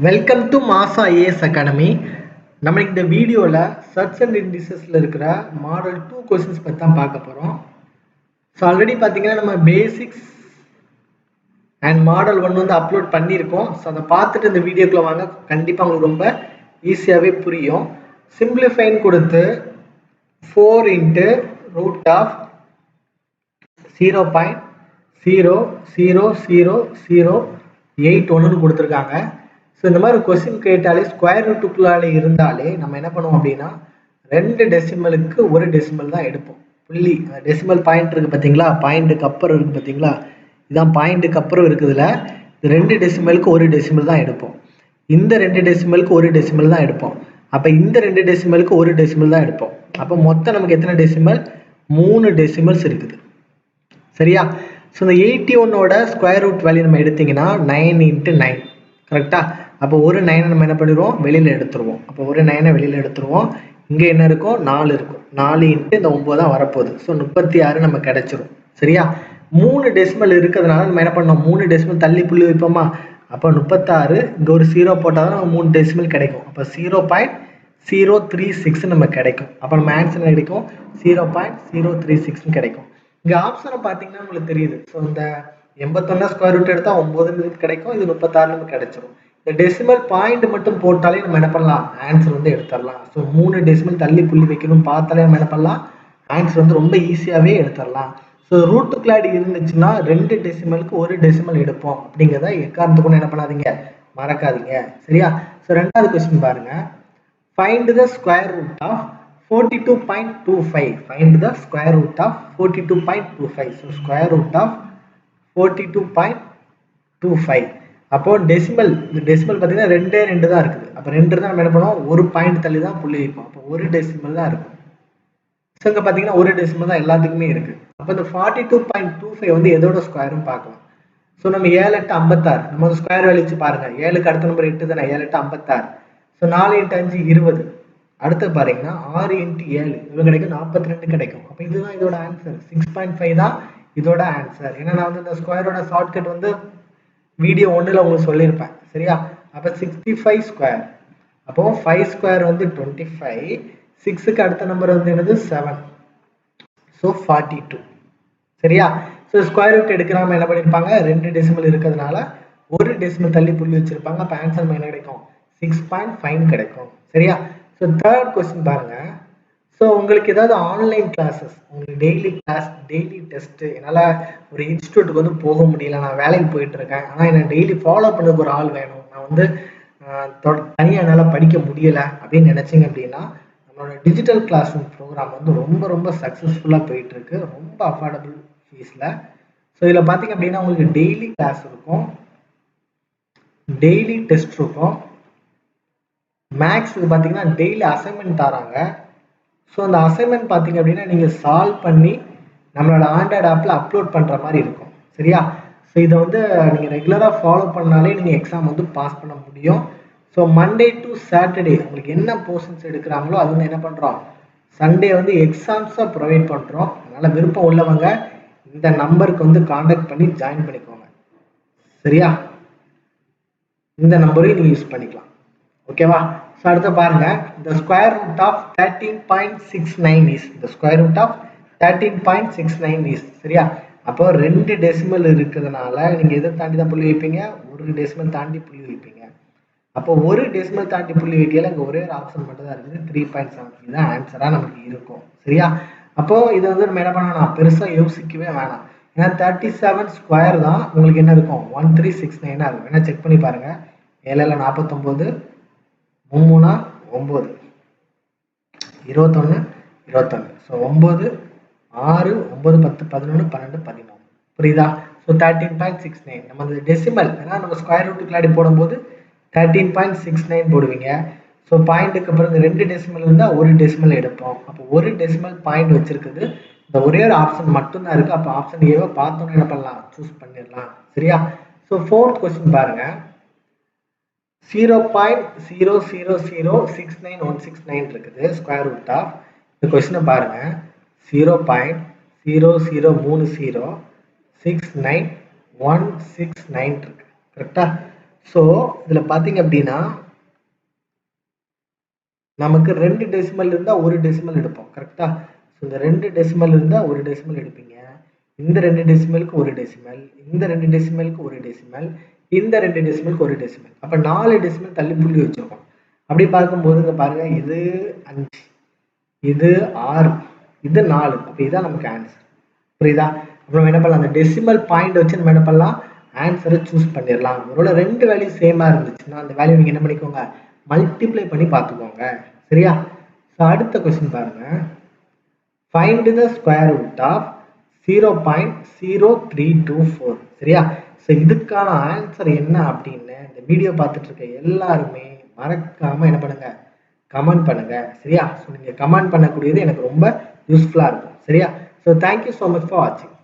Welcome to மாசா IAS academy. நம்ம இந்த வீடியோவில் சர்ச் அண்ட் இண்டிசஸில் இருக்கிற மாடல் 2 கொஸ்டின்ஸ் பற்றி தான் பார்க்க போகிறோம். ஸோ ஆல்ரெடி பார்த்தீங்கன்னா நம்ம பேசிக்ஸ் அண்ட் மாடல் 1 வந்து அப்லோட் பண்ணியிருக்கோம். ஸோ அதை பார்த்துட்டு இந்த வீடியோக்குள்ளே வாங்க, கண்டிப்பாக உங்களுக்கு ரொம்ப ஈஸியாகவே புரியும். சிம்பிளிஃபைன் கொடுத்து 4 × √0.00008 கொடுத்துருக்காங்க. ஸோ இந்த மாதிரி கொஸ்டின் கேட்டாலே ஸ்கொயர் ரூட்டுக்குள்ளாலே இருந்தாலே நம்ம என்ன பண்ணுவோம் அப்படின்னா 2 டெசிமலுக்கு 1 டெசிமல் தான் எடுப்போம். புள்ளி டெசிமல் பாயிண்ட் இருக்குது பார்த்தீங்களா, பாயிண்ட்டுக்கு அப்புறம் இருக்குது பார்த்தீங்களா, இதுதான் பாயிண்ட்டுக்கு அப்புறம் இருக்குதுல, 2 டெசிமலுக்கு 1 டெசிமல் தான் எடுப்போம். இந்த 2 டெசிமலுக்கு 1 டெசிமல் தான் எடுப்போம். அப்போ இந்த 2 டெசிமலுக்கு 1 டெசிமல் தான் எடுப்போம். அப்போ மொத்தம் நமக்கு எத்தனை டெசிமல்? 3 டெசிமல்ஸ் இருக்குது. சரியா? ஸோ இந்த 81ஓட ஸ்கொயர் ரூட் வேல்யூ நம்ம எடுத்தீங்கன்னா 9 × 9. கரெக்டா? அப்போ ஒரு 9 நம்ம என்ன பண்ணிடுவோம், வெளியில் எடுத்துருவோம். அப்போ ஒரு 9 வெளியில் எடுத்துருவோம். இங்கே என்ன இருக்கும்? 4 இருக்கும். 4 × இந்த 9 தான் வரப்போகுது. ஸோ 36 நம்ம கிடைச்சிரும். சரியா? 3 டெசிமல் இருக்கிறதுனால நம்ம என்ன பண்ணோம், 3 டெசிமல் தள்ளி புள்ளி வைப்போமா? அப்போ 36 இங்கே ஒரு 0 போட்டால் தான் நம்ம 3 டெசிமல் கிடைக்கும். அப்போ 0.036 நம்ம கிடைக்கும். அப்போ நம்ம ஆன்சர் கிடைக்கும் 0.036 கிடைக்கும். இங்கே ஆப்ஷனை பார்த்தீங்கன்னா உங்களுக்கு தெரியுது. ஸோ இந்த 81 ஸ்கொயர் ரூட் எடுத்தால் 9 கிடைக்கும், இது 36 நமக்கு கிடைச்சிரும். இந்த டெசிமல் பாயிண்ட் மட்டும் போட்டாலே நம்ம என்ன பண்ணலாம், ஆன்சர் வந்து எடுத்துடலாம். ஸோ 3 டெசிமல் தள்ளி புள்ளி வைக்கணும் பார்த்தாலே நம்ம என்ன பண்ணலாம், ஆன்சர் வந்து ரொம்ப ஈஸியாகவே எடுத்துடலாம். ஸோ ரூட்டுக்குள்ளாடி இருந்துச்சுன்னா 2 டெசிமலுக்கு 1 டெசிமல் எடுப்போம் அப்படிங்கிறத எக்காரணத்துக்கு என்ன பண்ணாதீங்க, மறக்காதீங்க. சரியா? ஸோ 2வது கொஸ்டின் பாருங்க. Find the square root of 42.25. Find the square root of 42.25. So square root of 42.25. அப்போ டெசிமல், இந்த டெசிமல் பார்த்தீங்கன்னா 2 தான் இருக்குது. அப்போ 2 தான் நம்ம என்ன பண்ணுவோம், ஒரு பாயிண்ட் தள்ளி தான் புள்ளி வைப்போம். அப்போ ஒரு டெசிமல் தான் இருக்கும். ஸோ இங்கே பார்த்தீங்கன்னா ஒரு டெசிமல் தான் எல்லாத்துக்குமே இருக்குது. அப்போ இந்த 42.25 வந்து எதோட ஸ்கொயரும் பார்க்கலாம். ஸோ நம்ம 7 × 8 56, நம்ம வந்து ஸ்கொயர் வேல்யூ வச்சு பாருங்க. 7க்கு அடுத்த நம்பர் 8 தானே, 7 × 8 56. ஸோ 4 × 5 20. அடுத்து பாருங்கன்னா 6 × 7 இவ்வளோ கிடைக்கும், 42 கிடைக்கும். அப்போ இதுதான் இதோட ஆன்சர். 6.5 தான் இதோட ஆன்சர். ஏன்னா நான் வந்து இந்த ஸ்கொயரோட ஷார்ட்கட் வந்து வீடியோ 1ல் உங்களுக்கு சொல்லியிருப்பேன். சரியா? அப்போ 65 ஸ்கொயர். அப்போ 5 ஸ்கொயர் வந்து 25, 6க்கு அடுத்த நம்பர் வந்து என்னது 7. ஸோ 42. சரியா? ஸோ ஸ்கொயர் ரூட் எடுக்கிறாம என்ன பண்ணியிருப்பாங்க, 2 டெசிமல் இருக்கிறதுனால ஒரு டெசிமல் தள்ளி புள்ளி வச்சிருப்பாங்க. அப்போ ஆன்சர் நம்ம என்ன கிடைக்கும், 6.5 கிடைக்கும். சரியா? ஸோ 3rd கொஸ்டின் பாருங்க. ஸோ உங்களுக்கு ஏதாவது ஆன்லைன் கிளாஸஸ், உங்களுக்கு டெய்லி கிளாஸ், டெய்லி டெஸ்ட்டு, என்னால் ஒரு இன்ஸ்டியூட்டுக்கு வந்து போக முடியல, நான் வேலைக்கு போயிட்டு இருக்கேன், ஆனால் என்னை டெய்லி ஃபாலோ பண்ணதுக்கு ஒரு ஆள் வேணும், நான் வந்து தனியாக என்னால் படிக்க முடியலை அப்படின்னு நினச்சிங்க அப்படின்னா நம்மளோட டிஜிட்டல் கிளாஸ் ரூம் ப்ரோக்ராம் வந்து ரொம்ப சக்ஸஸ்ஃபுல்லாக போயிட்டுருக்கு, ரொம்ப அஃபோர்டபுள் ஃபீஸில். ஸோ இதில் பார்த்தீங்க அப்படின்னா உங்களுக்கு டெய்லி கிளாஸ் இருக்கும், டெய்லி டெஸ்ட் இருக்கும், மேக்ஸுக்கு பார்த்தீங்கன்னா டெய்லி அசைன்மெண்ட் தராங்க. ஸோ அந்த அசைன்மெண்ட் பார்த்தீங்க அப்படின்னா நீங்கள் சால்வ் பண்ணி நம்மளோட ஆண்ட்ராய்டு ஆப்பில் அப்லோட் பண்ணுற மாதிரி இருக்கும். சரியா? ஸோ இதை வந்து நீங்கள் ரெகுலராக ஃபாலோ பண்ணாலே நீங்கள் எக்ஸாம் வந்து பாஸ் பண்ண முடியும். ஸோ மண்டே டு சாட்டர்டே உங்களுக்கு என்ன போர்ஷன்ஸ் எடுக்கிறாங்களோ அது வந்து என்ன பண்ணுறோம், சண்டே வந்து எக்ஸாம்ஸாக ப்ரொவைட் பண்ணுறோம். அதனால் விருப்பம் உள்ளவங்க இந்த நம்பருக்கு வந்து காண்டாக்ட் பண்ணி ஜாயின் பண்ணிக்கோங்க. சரியா? இந்த நம்பரையும் நீங்கள் யூஸ் பண்ணிக்கலாம். ஓகேவா? ஸோ அடுத்து பாருங்க. the square root of 13.69 is, the square root of 13.69 is. சரியா? அப்போ 2 டெசிமல் இருக்கிறதுனால நீங்கள் எதை தாண்டி தான் புள்ளி வைப்பீங்க, ஒரு டெசிமல் தாண்டி புள்ளி வைப்பீங்க. அப்போ ஒரு டெசிமல் தாண்டி புள்ளி வைக்கல, இங்கே ஒரே ஒரு ஆப்ஷன் மட்டும் தான் இருக்குது, 3.73 தான் ஆன்சராக நமக்கு இருக்கும். சரியா? அப்போ இதை வந்து நம்ம என்ன பண்ணணும், பெருசாக யோசிக்கவே வேணாம். ஏன்னா 37 ஸ்கொயர் தான் உங்களுக்கு என்ன இருக்கும், 1369 இருக்கும். வேணா செக் பண்ணி பாருங்க. 7 × 49, 3 × 9, 21 21. ஸோ 9 6 9 10 11 12 13. புரியுதா? ஸோ 13.69 நம்ம அந்த டெசிமல், ஏன்னா நம்ம ஸ்கொயர் ரூட்டுக்குள்ளாடி போடும்போது 13.69 போடுவீங்க. ஸோ பாயிண்ட்டுக்கு அப்புறம் இந்த 2 டெசிமல் இருந்தால் ஒரு டெசிமல் எடுப்போம். அப்போ ஒரு டெசிமல் பாயிண்ட் வச்சிருக்குது, இந்த ஒரே ஒரு ஆப்ஷன் மட்டும்தான் இருக்குது. அப்போ ஆப்ஷன் ஏவோ பார்த்தோன்னு என்ன பண்ணலாம், சூஸ் பண்ணிடலாம். சரியா? ஸோ 4th கொஸ்டின் பாருங்க. 0.00069169 இருக்குது ஸ்கொயர் ரூட் ஆஃப், இந்த கொஸ்டினை பாருங்க, 0.003069 இருக்கு. கரெக்டா? ஸோ இதுல பாத்தீங்க அப்படின்னா நமக்கு 2 டெசிமல் இருந்தா ஒரு டெசிமல் எடுப்போம். கரெக்டா? ஸோ இந்த 2 டெசிமல் இருந்தா ஒரு டெசிமல் எடுப்பீங்க. இந்த 2 டெசிமலுக்கு ஒரு டெசிமல், இந்த 2 டெசிமலுக்கு ஒரு டெசிமல், இந்த 2 டெசிமலுக்கு ஒரு டெசிமல். அப்ப 4 டெசிமல் தள்ளி புள்ளி வச்சிருக்கோம். அப்படி பார்க்கும்போது இங்க பாருங்க, இது 5, இது 6, இது 4. அப்ப இதான் நமக்கு ஆன்சர். புரியுதா? அப்புறம் என்ன பண்ணலாம், அந்த டெசிமல் பாயிண்ட் வச்சு நம்ம என்ன பண்ணலாம், ஆன்சரை சூஸ் பண்ணிடலாம். ஒருவேளை 2 வேல்யூ சேமா இருந்துச்சுன்னா அந்த வேல்யூ நீங்க என்ன பண்ணிக்கோங்க, மல்டிப்ளை பண்ணி பார்த்துக்கோங்க. சரியா? ஸோ அடுத்த கொஸ்டின் பாருங்க. Find the square root of 0.0324. சரியா? ஸோ இதுக்கான ஆன்சர் என்ன அப்படின்னு இந்த வீடியோ பார்த்துட்டு இருக்க எல்லாருமே மறக்காம என்ன பண்ணுங்க, கமெண்ட் பண்ணுங்க. சரியா? ஸோ நீங்க கமெண்ட் பண்ணக்கூடியது எனக்கு ரொம்ப யூஸ்ஃபுல்லா இருக்கும். சரியா? So thank you so much for வாட்சிங்.